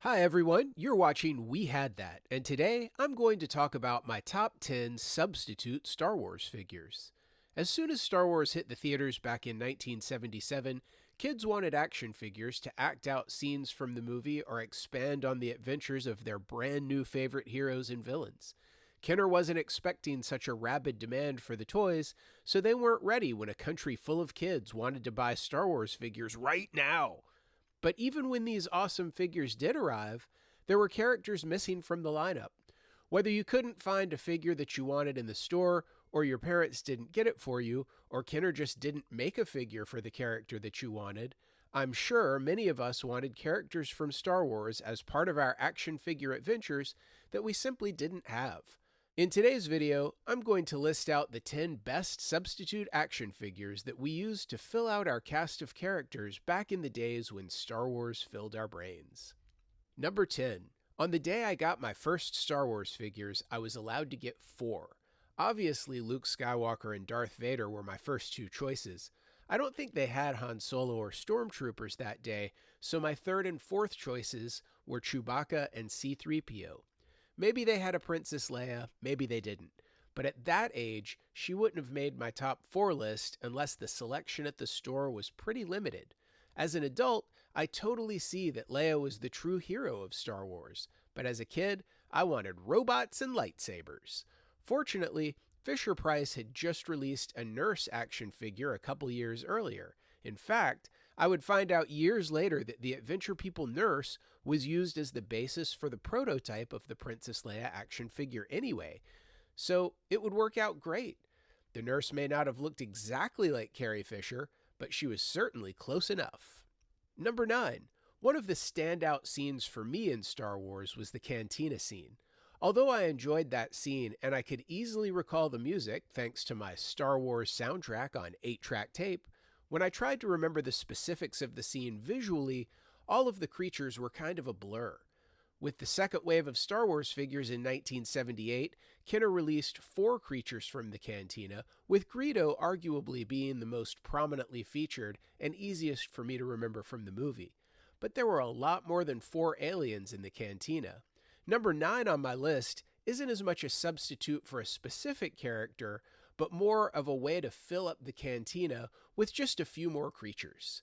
Hi everyone, you're watching We Had That, and today I'm going to talk about my top 10 substitute Star Wars figures. As soon as Star Wars hit the theaters back in 1977, kids wanted action figures to act out scenes from the movie or expand on the adventures of their brand new favorite heroes and villains. Kenner wasn't expecting such a rabid demand for the toys, so they weren't ready when a country full of kids wanted to buy Star Wars figures right now. But even when these awesome figures did arrive, there were characters missing from the lineup. Whether you couldn't find a figure that you wanted in the store, or your parents didn't get it for you, or Kenner just didn't make a figure for the character that you wanted, I'm sure many of us wanted characters from Star Wars as part of our action figure adventures that we simply didn't have. In today's video, I'm going to list out the 10 best substitute action figures that we used to fill out our cast of characters back in the days when Star Wars filled our brains. Number 10. On the day I got my first Star Wars figures, I was allowed to get 4. Obviously, Luke Skywalker and Darth Vader were my first two choices. I don't think they had Han Solo or Stormtroopers that day, so my third and fourth choices were Chewbacca and C-3PO. Maybe they had a Princess Leia, maybe they didn't. But at that age, she wouldn't have made my top 4 list unless the selection at the store was pretty limited. As an adult, I totally see that Leia was the true hero of Star Wars, but as a kid, I wanted robots and lightsabers. Fortunately, Fisher-Price had just released a Nurse action figure a couple years earlier. In fact, I would find out years later that the Adventure People Nurse was used as the basis for the prototype of the Princess Leia action figure anyway, so it would work out great. The Nurse may not have looked exactly like Carrie Fisher, but she was certainly close enough. Number 9. One of the standout scenes for me in Star Wars was the Cantina scene. Although I enjoyed that scene and I could easily recall the music thanks to my Star Wars soundtrack on 8-track tape, when I tried to remember the specifics of the scene visually, all of the creatures were kind of a blur. With the second wave of Star Wars figures in 1978, Kenner released 4 creatures from the Cantina, with Greedo arguably being the most prominently featured and easiest for me to remember from the movie. But there were a lot more than 4 aliens in the Cantina. Number 9 on my list isn't as much a substitute for a specific character, but more of a way to fill up the Cantina with just a few more creatures.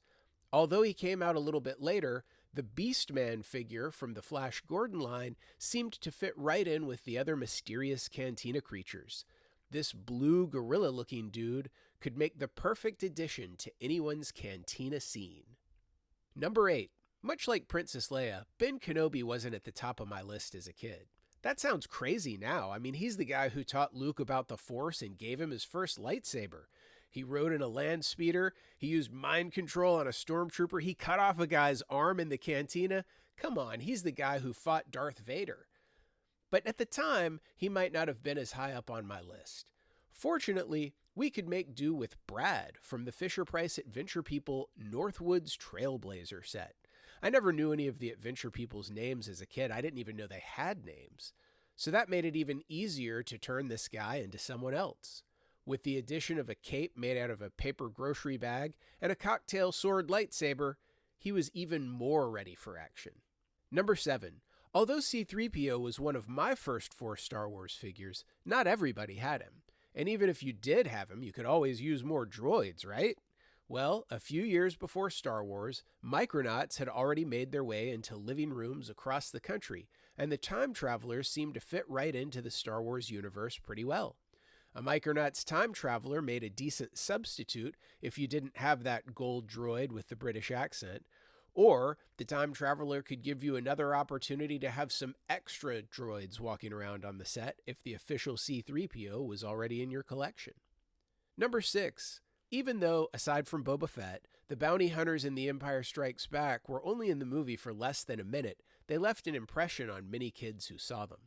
Although he came out a little bit later, the Beastman figure from the Flash Gordon line seemed to fit right in with the other mysterious Cantina creatures. This blue gorilla-looking dude could make the perfect addition to anyone's Cantina scene. Number 8. Much like Princess Leia, Ben Kenobi wasn't at the top of my list as a kid. That sounds crazy now. I mean, he's the guy who taught Luke about the Force and gave him his first lightsaber. He rode in a land speeder, he used mind control on a stormtrooper, he cut off a guy's arm in the cantina. Come on, he's the guy who fought Darth Vader. But at the time, he might not have been as high up on my list. Fortunately, we could make do with Brad from the Fisher-Price Adventure People Northwoods Trailblazer set. I never knew any of the Adventure People's names as a kid. I didn't even know they had names. So that made it even easier to turn this guy into someone else. With the addition of a cape made out of a paper grocery bag and a cocktail sword lightsaber, he was even more ready for action. Number 7. Although C-3PO was one of my first 4 Star Wars figures, not everybody had him. And even if you did have him, you could always use more droids, right? Well, a few years before Star Wars, Micronauts had already made their way into living rooms across the country, and the time travelers seemed to fit right into the Star Wars universe pretty well. A Micronauts time traveler made a decent substitute if you didn't have that gold droid with the British accent, or the time traveler could give you another opportunity to have some extra droids walking around on the set if the official C-3PO was already in your collection. Number 6. Even though, aside from Boba Fett, the bounty hunters in The Empire Strikes Back were only in the movie for less than a minute, they left an impression on many kids who saw them.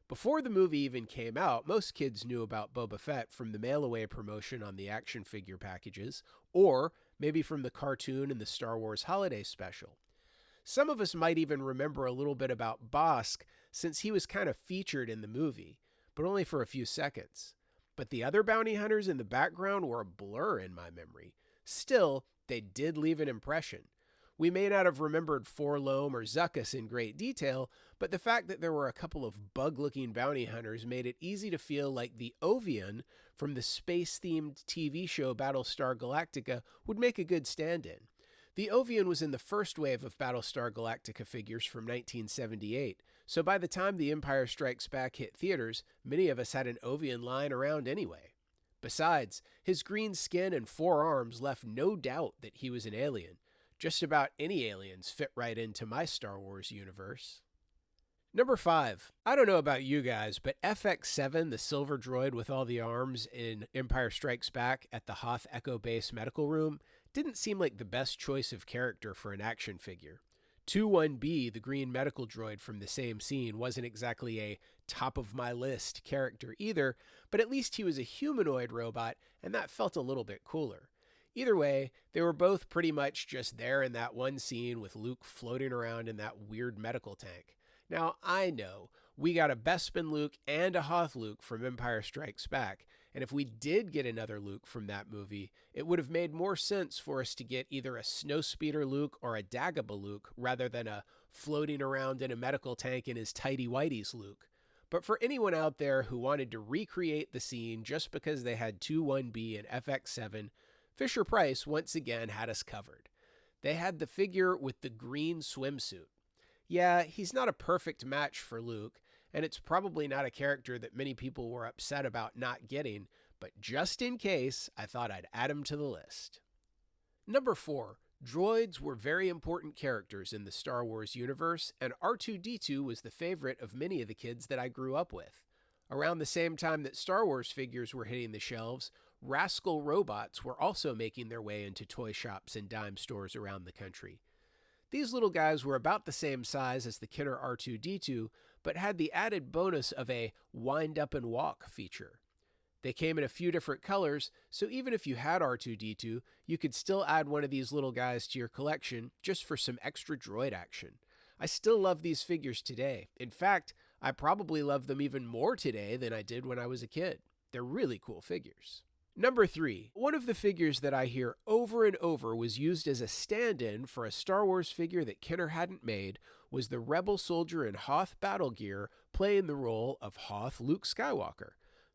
Before the movie even came out, most kids knew about Boba Fett from the mail-away promotion on the action figure packages, or maybe from the cartoon and the Star Wars Holiday Special. Some of us might even remember a little bit about Bosk, since he was kind of featured in the movie, but only for a few seconds. But the other bounty hunters in the background were a blur in my memory. Still, they did leave an impression. We may not have remembered Forlome or Zuckuss in great detail, but the fact that there were a couple of bug-looking bounty hunters made it easy to feel like the Ovian from the space-themed TV show Battlestar Galactica would make a good stand-in. The Ovian was in the first wave of Battlestar Galactica figures from 1978, so by the time The Empire Strikes Back hit theaters, many of us had an Ovian lying around anyway. Besides, his green skin and 4 arms left no doubt that he was an alien. Just about any aliens fit right into my Star Wars universe. Number 5. I don't know about you guys, but FX7, the silver droid with all the arms in Empire Strikes Back at the Hoth Echo Base medical room, didn't seem like the best choice of character for an action figure. 21B, the green medical droid from the same scene, wasn't exactly a top-of-my-list character either, but at least he was a humanoid robot, and that felt a little bit cooler. Either way, they were both pretty much just there in that one scene with Luke floating around in that weird medical tank. Now, I know, we got a Bespin Luke and a Hoth Luke from Empire Strikes Back, and if we did get another Luke from that movie, it would have made more sense for us to get either a Snowspeeder Luke or a Dagobah Luke rather than a floating around in a medical tank in his tighty-whities Luke. But for anyone out there who wanted to recreate the scene just because they had 21B and FX7, Fisher-Price once again had us covered. They had the figure with the green swimsuit. Yeah, he's not a perfect match for Luke, and it's probably not a character that many people were upset about not getting, but just in case, I thought I'd add him to the list. Number 4. Droids were very important characters in the Star Wars universe, and R2-D2 was the favorite of many of the kids that I grew up with. Around the same time that Star Wars figures were hitting the shelves, Rascal Robots were also making their way into toy shops and dime stores around the country. These little guys were about the same size as the Kenner R2-D2, but had the added bonus of a wind up and walk feature. They came in a few different colors, so even if you had R2-D2, you could still add one of these little guys to your collection just for some extra droid action. I still love these figures today. In fact, I probably love them even more today than I did when I was a kid. They're really cool figures. Number 3. One of the figures that I hear over and over was used as a stand-in for a Star Wars figure that Kenner hadn't made was the Rebel soldier in Hoth battle gear playing the role of Hoth Luke Skywalker.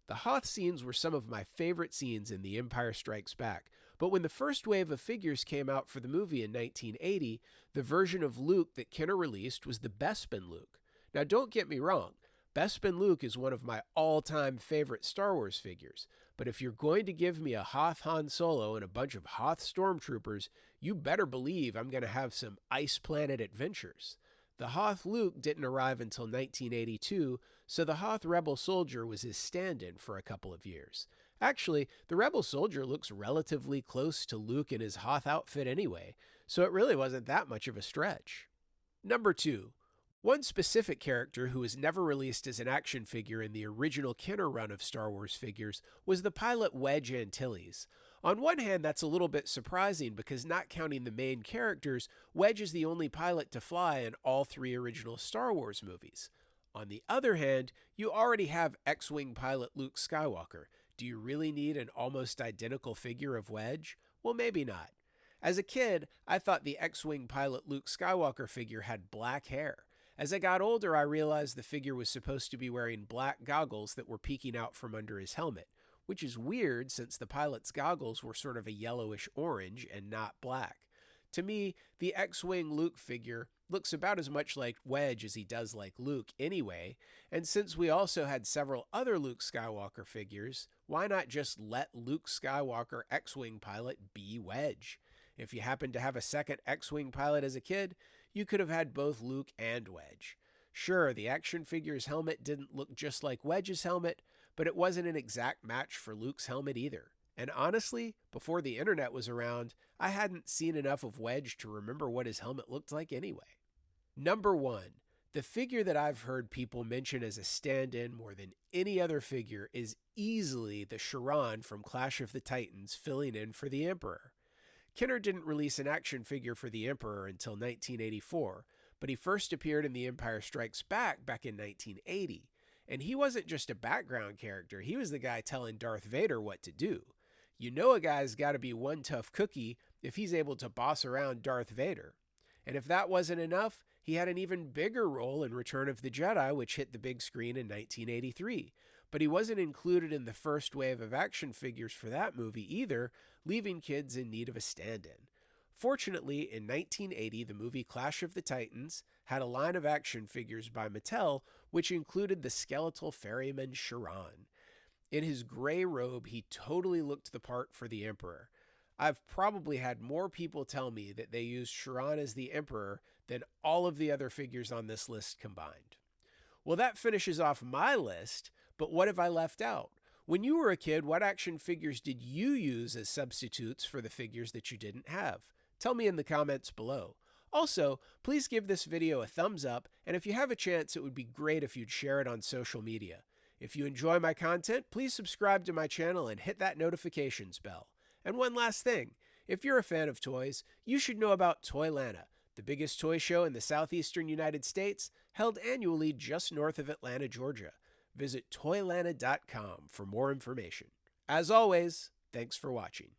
The Hoth scenes were some of my favorite scenes in The Empire Strikes Back, but when the first wave of figures came out for the movie in 1980, the version of Luke that Kenner released was the Bespin Luke. Now don't get me wrong, Bespin Luke is one of my all-time favorite Star Wars figures, but if you're going to give me a Hoth Han Solo and a bunch of Hoth Stormtroopers, you better believe I'm going to have some Ice Planet adventures. The Hoth Luke didn't arrive until 1982, so the Hoth Rebel Soldier was his stand-in for a couple of years. Actually, the Rebel Soldier looks relatively close to Luke in his Hoth outfit anyway, so it really wasn't that much of a stretch. Number 2. One specific character who was never released as an action figure in the original Kenner run of Star Wars figures was the pilot Wedge Antilles. On one hand, that's a little bit surprising because not counting the main characters, Wedge is the only pilot to fly in all 3 original Star Wars movies. On the other hand, you already have X-Wing pilot Luke Skywalker. Do you really need an almost identical figure of Wedge? Well, maybe not. As a kid, I thought the X-Wing pilot Luke Skywalker figure had black hair. As I got older, I realized the figure was supposed to be wearing black goggles that were peeking out from under his helmet, which is weird since the pilot's goggles were sort of a yellowish orange and not black. To me, the X-Wing Luke figure looks about as much like Wedge as he does like Luke anyway, and since we also had several other Luke Skywalker figures, why not just let Luke Skywalker X-Wing pilot be Wedge? If you happened to have a second X-Wing pilot as a kid, you could have had both Luke and Wedge. Sure, the action figure's helmet didn't look just like Wedge's helmet, but it wasn't an exact match for Luke's helmet either. And honestly, before the internet was around, I hadn't seen enough of Wedge to remember what his helmet looked like anyway. Number 1. The figure that I've heard people mention as a stand-in more than any other figure is easily the Charon from Clash of the Titans filling in for the Emperor. Kenner didn't release an action figure for the Emperor until 1984, but he first appeared in The Empire Strikes Back in 1980. And he wasn't just a background character, he was the guy telling Darth Vader what to do. You know a guy's got to be one tough cookie if he's able to boss around Darth Vader. And if that wasn't enough, he had an even bigger role in Return of the Jedi, which hit the big screen in 1983. But he wasn't included in the first wave of action figures for that movie either, leaving kids in need of a stand-in. Fortunately, in 1980, the movie Clash of the Titans had a line of action figures by Mattel, which included the skeletal ferryman Chiron. In his gray robe, he totally looked the part for the Emperor. I've probably had more people tell me that they used Chiron as the Emperor than all of the other figures on this list combined. Well, that finishes off my list, but what have I left out? When you were a kid, what action figures did you use as substitutes for the figures that you didn't have? Tell me in the comments below. Also, please give this video a thumbs up, and if you have a chance, it would be great if you'd share it on social media. If you enjoy my content, please subscribe to my channel and hit that notifications bell. And one last thing, if you're a fan of toys, you should know about Toylanta, the biggest toy show in the southeastern United States, held annually just north of Atlanta, Georgia. Visit Toylanta.com for more information. As always, thanks for watching.